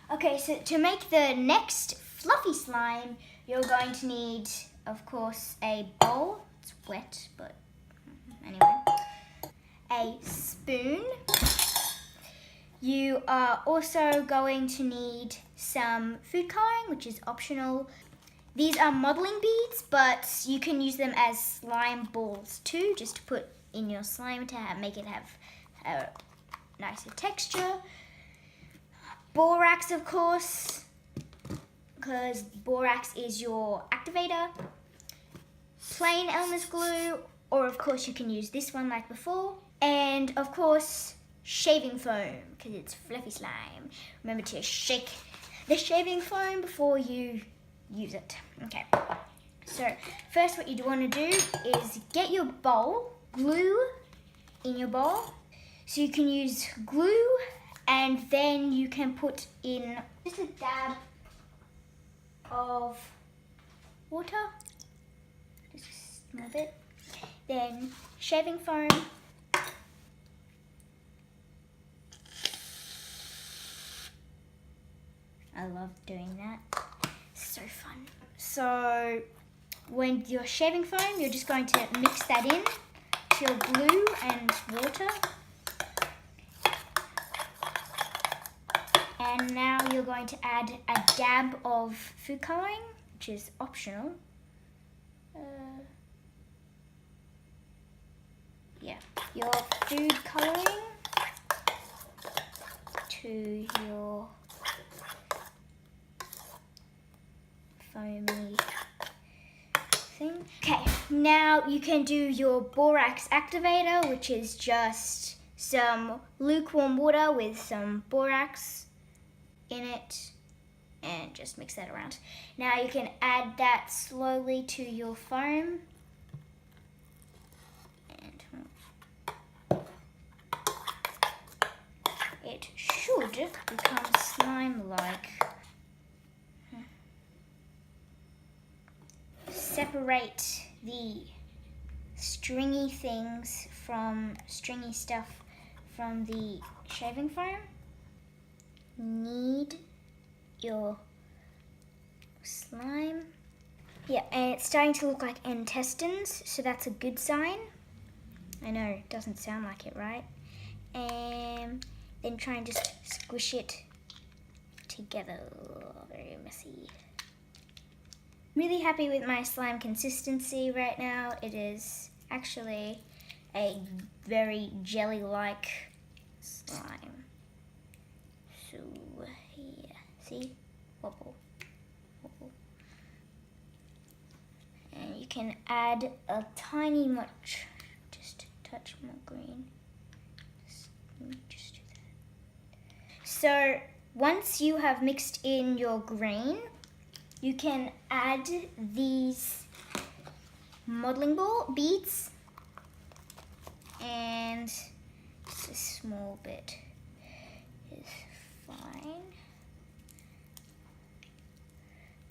Okay, so to make the next fluffy slime, you're going to need, of course, a bowl. It's wet, but anyway. A spoon. You are also going to need some food coloring, which is optional. These are modeling beads, but you can use them as slime balls too, just to put in your slime to make it have a nicer texture. Borax, of course, because borax is your activator. Plain Elmer's glue, or of course you can use this one like before. And of course, shaving foam, because it's fluffy slime. Remember to shake the shaving foam before you use it. Okay, so first what you want to do is get your bowl, glue in your bowl. So you can use glue, and then you can put in just a dab of water, just a small bit, then shaving foam, I love doing that, it's so fun. So when you're shaving foam, you're just going to mix that in to your glue and water. And now you're going to add a dab of food coloring, which is optional. Your food coloring to your foamy thing. Okay, now you can do your borax activator, which is just some lukewarm water with some borax in it, and just mix that around. Now you can add that slowly to your foam. And it should become slime-like. Separate the stringy stuff from the shaving foam. Knead your slime. Yeah, and it's starting to look like intestines, so that's a good sign. I know, it doesn't sound like it, right? And then try and just squish it together. Very messy. Really happy with my slime consistency right now. It is actually a very jelly-like slime. So yeah, see? Wobble, wobble. And you can add a tiny much, just a touch more green. Just do that. So once you have mixed in your green, you can add these modeling ball beads, and just a small bit is fine.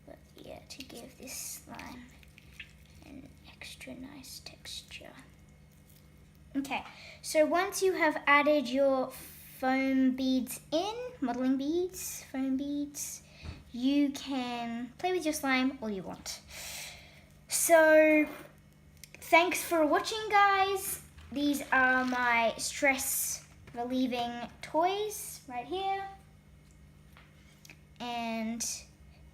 But yeah, to give this slime an extra nice texture. Okay, so once you have added your foam beads in, modeling beads, foam beads, you can play with your slime all you want. So thanks for watching, guys. These are my stress relieving toys right here, and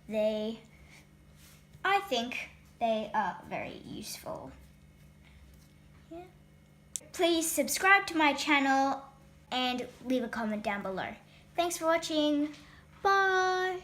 I think they are very useful. Yeah. Please subscribe to my channel and leave a comment down below. Thanks for watching. Bye.